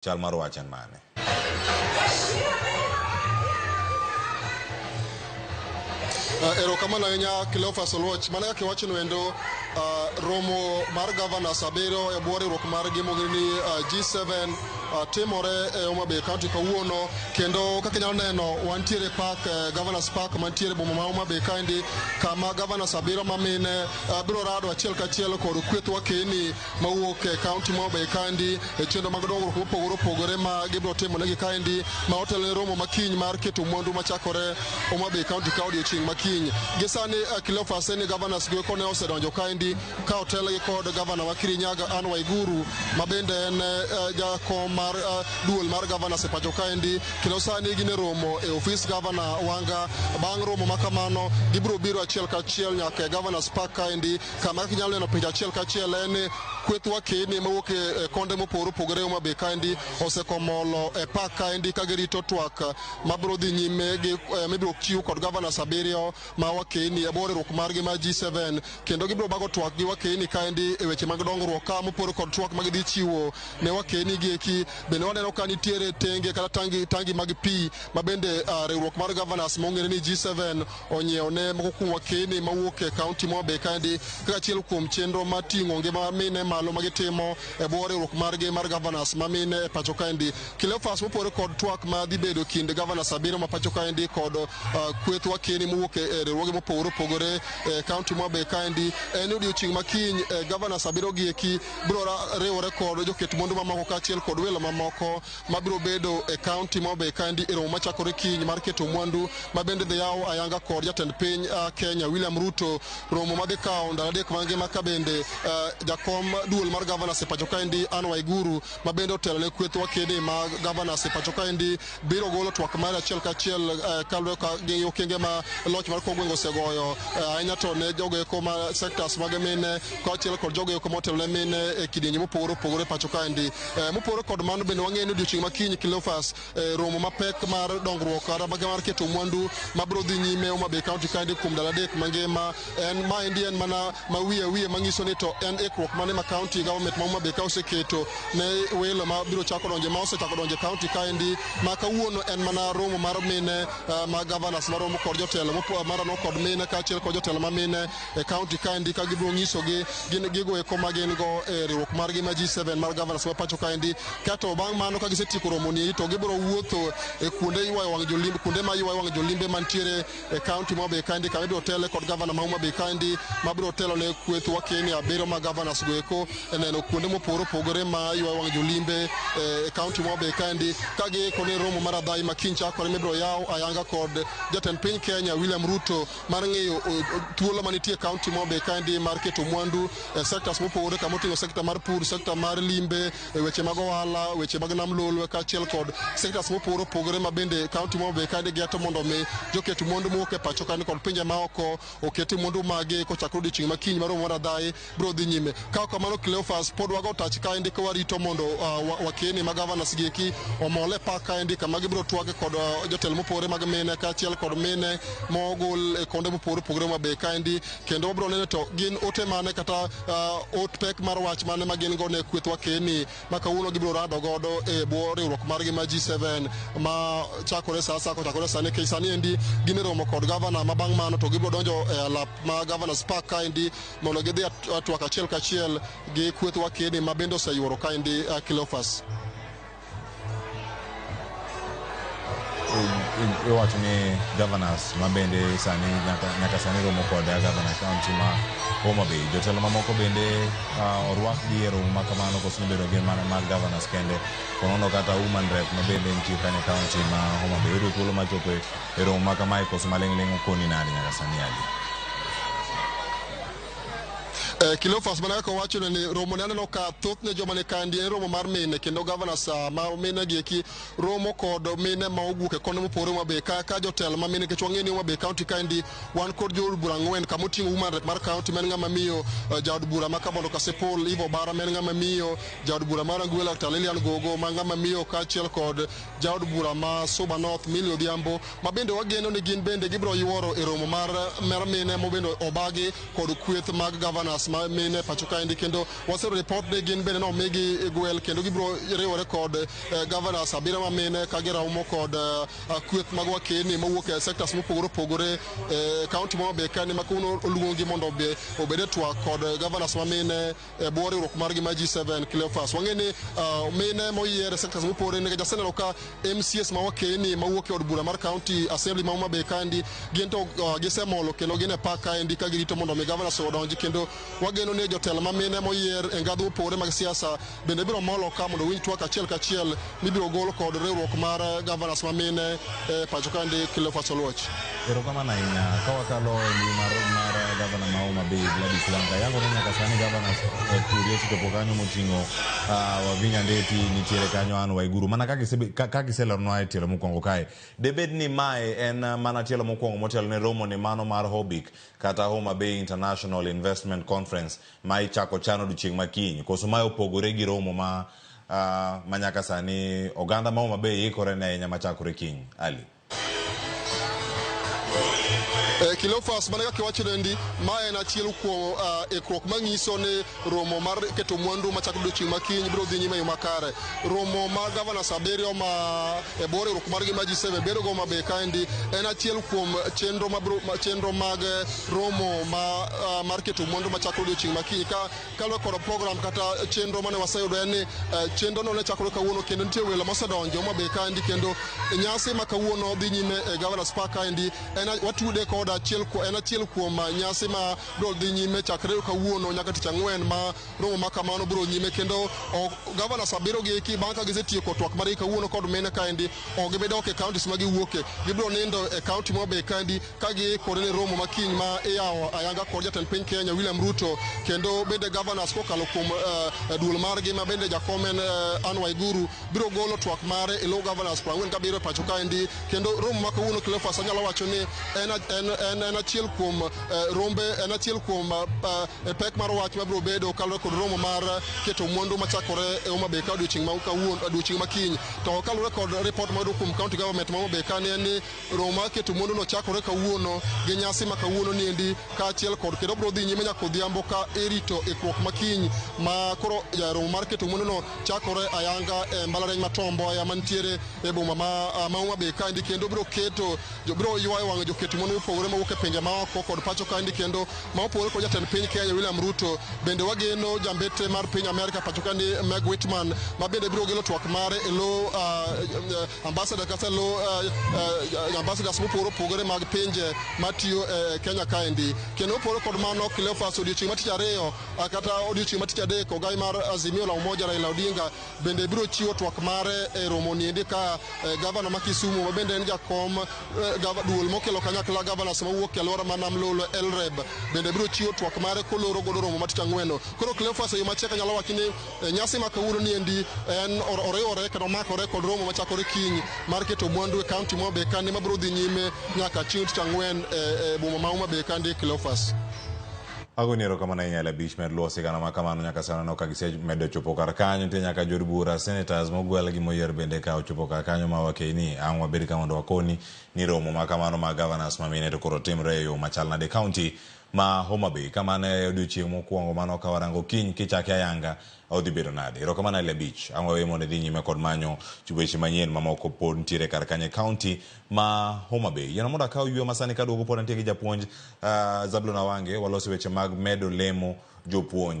chal mar wachan mane. Erokamano ahinya Cleophas Oluoch, mane kaka iwacho endo romo mar Gavanas abiriyo e bwo riwruok margi mogini G7 timore e Homa Bay County kawuono, kendo kaka inyalo neno wantiere park Gavanas Park mantiere boma ma Homa Bay County, kama Gavanas abiriyo mamine biro rado achiel kachiel kod kweth wakeni mawuok e county ma Homa Bay County e chenro mag dongruok mopogore opogore ma gibiro timo negi kaendi, ma otelo romo makiny mar keto mwandu machakore Homa Bay County ka odiochieng' makiny. Gisani Cleophas ni Gavanas go ne osedonjo kaendi ka otelgi kod gavana wa Kirinyaga Anne Waiguru, ma bende en jakom mar duol mar Gavanas e pacho kaendi, kendo sani gine romo e ofis gavana Wanga. Bang' romo makamano gibiro biro achiel kachiel nyaka e Gavanas Park kaendi, kama kinyalo neno picha achiel kachiel en kweth wakeni mawuok e konde mopogore opogore Homa Bay County osekomolo e park kaendi ka girito twak mabiro dhi nyime gi mibiro chiw kod Gavanas abiriyo ma wakeni e bwo riwruok margi ma G7, kendo gibiro bago twak gi wakeni kaendi e weche mag dongruok ka mopogore kod twak mag dhi chiwo ne wakeni gi eki. Bende waneno ka nitiere tenge kata tangi mag pi ma bende riwruok mar Gavanas mong'ere ni G7 onyiewo ne moko kuom wakeni mawuok e county ma Homa Bay County kaka achiel kuom chenro mating'o ngima mine malo magitimo e bwo riwruok margi mar Gavanas mamine e pacho kaendi. Cleophas, mopogore kod twak ma dhi bedo kind Gavanas abiriyo ma pacho kaendi kod kweth wakeni mowuok e riwruoge mopogore opogore e county ma Homa Bay County, en odiochieng' makiny Gavanas abiriyo gi eki biro riwore kod joket mwandu mamoko kaachiel kod welo mamoko mabiro bedo e county ma Homa Bay County e romo machakore kiny mar keto mwandu, ma bende dhi yaw ayanga kod jatend piny Kenya William Ruto, romo madhi kawo ndalo adek mangima ka bende jakom duol mar Gavanas e pacho kaendi Anne Waiguru, ma bende otelo ne kweth wakeni ma Gavanas e pacho kaendi, biro golo twak mar achiel kachiel kaluwore gi okenge ma loch mar kogwengo osegoyo ahinya to ne jogo eko ma sectors mag mine kaachiel kod jogo eko motelo ne mine e kidienje mopogore opogore pacho kaendi. Mopogore kod mano bende wang'eyo ni odiochieng' makiny Cleophas romo mapek mar dongruok kata mar keto mwandu mabiro dhi nyime Homa Bay County kaendi kuom ndalo adek mangima. Maendi en mana ma wiye manyiso ni to en ikruok mane ma county government ma Homa Bay County oseketo ne welo ma biro chako donjo ma osechako donjo county kaendi, ma kawuono en mana romo mar mine ma Gavanas maromo kod jotelo marano kod mine kaachiel kod jotelo ma mine e county kaendi, ka gibiro nyisogi gin gigo eko ma gin go e riwruok margi ma G7 mar Gavanas ma pacho kaendi. Kato bang' mano ka gisetieko romo ni to gibiro wuotho e kuonde ywayo wang' jolimbe, kuonde ma ywayo wang' jolimbe mantiere e county ma Homa Bay County, kama ibiro tele kod gavana ma Homa Bay County ma biro telo ne kweth wakeni abiriyo ma Gavanas go eko e neno kuonde mopogore opogore ma ywayo wang' jolimbe e county ma Homa Bay County, ka giiko ne romo mar adhayi makiny chakore mibiro yaw ayanga kod jatend piny Kenya William Ruto mar ng'eyo thuolo manitie county ma Homa Bay County mar keto mwandu e sectors mopogore, kama oting'o sekta mar pur, sekta mar limbe, weche mag ohala, weche mag nam lolwe kaachiel kod sectors mopogore opogore ma bende county ma Homa Bay County geto mondo mi joket mwandu mowuok e pacho kaendi kod pinje maoko oketi mwandu magi kochakore odiochieng' makiny mar romo mar adhayi biro dhi nyime. Ka kamano Cleophas, pod wago tach kaendi ka warito mondo wakeni ma Gavanas gi eki omole park kaendi, kama gibiro twage kod jotelo mopogore mag mine kaachiel kod mine mogol e konde mopogore opogore Homa Bay County, kendo wabiro neno to gin ote mane kata ot pek mar wach mane ma gin go ne kweth wakeni ma kawuono gibiro rado godo e bwo riwruok margi ma G7 ma chakore kochakore sani. Kech sani endi gin romo kod gavana, ma bang' mano to gibiro donjo e alap ma Gavanas Park kaendi mondo gidhi twak achiel kachiel gi kweth wakeni ma bende oseyuoro kaendi Cleophas. Iwacho ni Gavanas ma bende sani nyaka sani romo kod gavana county ma Homa Bay, jotelo mamoko bende orwak gi e romo ma kamano koso bedo gi mana mar Gavanas kende, konono kata woman rep ma bende nitie kanyo county ma Homa Bay. Yudo thuolo machopo e romo ma kamae koso maling'ling' okoni nade nyaka sani adi? Cleophas, mana kaka wacho ni romo ne aneno ka thothne joma ne kandi en romo mar mine, kendo Gavanas ma mine gi eki romo kod mine ma owuok e konde mopogore Homa Bay ka jotelo ma mine, kech wang'e ni Homa Bay County kaendi wan kod jood bura 4 kama oting'o woman rep mar county men ng'ama miyo jaod bura ma Kabondo Kasipul Ivo Bara men ng'ama miyo, jaod bura mar Angwela Dr. Lilian Gogo ma ng'ama miyo, kaachiel kod jaod bura ma Suba North Millie Odhiambo, ma bende wageno ni gin bende gibiro yuoro e romo mar mine mo bende obagi kod kweth mag Gavanas ma mine pachoka indi kendo wasero report de gin bene no megi gwel kendo gibro riwore kod governors abira ma mine kagera umo kod kweth magwa keni mawuok e sectors mopogore county mo be kani makuno oluongi mondo be obede twa kod governors ma mine bori rok margi ma G7 Cleophas wangeni mine moyiere sectors mopore ne jasenelo ka MCS ma wakeni mawuok e od bura mar county assembly ma be kandi gento gisemolo kendo gine paka indi ka girito mondo mi governors odonji kendo wageno ne jotelo ma mine moyier e ngadho mopore mag siasa bende biro molo ka mondo winj twak achiel mibiro gol kod riwruok mar governors ma mine pacho kandi Cleophas Oluoch. Pero kama na ina kawakalo ni mar governor ma Homa Bay Gladys Wanga yango ni nyaka sani governors turie sito kanyo motingo wavinya ndeti ni tiere kanyo anu waiguru mana kaki sela no ai tielo mokwongo kae debed ni mae en mana tielo mokwongo motelo ne romo ni mano mar Hobik kata Homa Bay International Investment Conference mai chako chano duching makiny koso mae opogore gi romo ma manyaka sani oganda ma Homa Bay ikore ne nyama chakore kiny ali Cleophas manaka kiwacho ndi ma en achiel kuom ekrok manyiso ne romo mar keto mwandu machako doching makiny biro dhi nyime yo makare romo mar governor Saberio ma e bore rok mar gi ma G7 bedo go mabe kandi en achiel kuom chenro mag romo mar keto mwandu machako doching makiny kalo kod program kata chenro mane waseyudo en chenro no ne chakore kawuono kendo nitie welo mosedonjo mabe kandi kendo nyasi ma kawuono dhi nyime e governors park kandi en watude kod en achiel kuom nyasi ma biro dhi nyime chakre kawuono nyaka tich ang'wen ma romo ma kamano biro nyime kendo governor Sabiro gi ki banka gisetieko twak mar kawuono kod mene kaendi gibedo ke counties ma giwuoke gibiro nindo e county mo be kandi ka gi kore romo makiny ma iyawo ayanga kod jatend piny Kenya William Ruto kendo bende governors kokalo kuom duol margi ma bende jakomen Anne Waiguru biro golo twak mare e low governors 47 pacho kaendi kendo romo ma kawuono Cleophas anyalo wacho ni en achiel kuom rombe en achiel kuom pek mar wach ma biro bedo kalore kod romo mar keto mwandu machakore e Homa Bay ka odiochieng' ma kawuono odiochieng' makiny to kalore kod report ma kuom county government ma Homa Bay ka ni romo mar keto mwandu no chakore kawuono gi nyasi ma kawuono niendi ka achiel kod kendo biro dhi nyime nyaka odhiambo ka irito ikruok makiny ma koro romo mar keto mwandu no chakore ayanga e mbalariany ma Tomboya mantiere e boma ma Homa Bay ka kendo biro ywayo wang' joketo mwandu mopogore mawuok e pinje maoko kod pacho kandi kendo ma opogore kod jatend piny Kenya William Ruto bende wageno jambete mar piny Amerika pacho kandi Meg Whitman ma bende biro gelo twak mare e lo ambassador kata lo ambassadors mopogore mag pinje matiyo e Kenya kaendi kendo opogore kod mano Cleophas odiochieng' matich ariyo kata odiochieng' matich adek ogai mar Azimio la Umoja Raila Odinga bende biro chiwo twak mare e romo niendi ka governor ma Kisumu ma bende en jakom duol mokelo kanyakla governors mawuok e alwora ma Nam Lolo Elreb bende biro chiwo twak mare koloro godo romo matich ang'wen koro Cleophas yo macheka nyalo wacho ni nyasi ma kawuono niendi en oriwore kendo makore kod romo machakore kiny mar keto mwandu e county mo be kandi mabiro dhi nyime nyaka chieng' tich ang'wen e boma ma Homa Bay kandi Cleophas Agonero kama na inyala bich med luosi kana makamano nyaka sana no kagise medo chopo kar kanyo te nyaka jod bura senators mogwel gi moyer bende ka ochopo kar kanyo ma wakeni an wabedi kama ndo wakoni ni romo makamano ma governors ma mine to koro timre yo machalna de county ma Homa Bay kama ne odiochieng' mokwongo mano ka warango kiny kichake ayanga odhi bedo nade ero kama na ile beach angwa wemo ne dhi nyime kod manyo chubeche manyien mamoko pod ntiere kar kanye county ma Homa Bay yana moda ka uyuo masani ka duogo pod ntie gi japuonj Zablon Awange walosi weche mag medo lemo jopuonj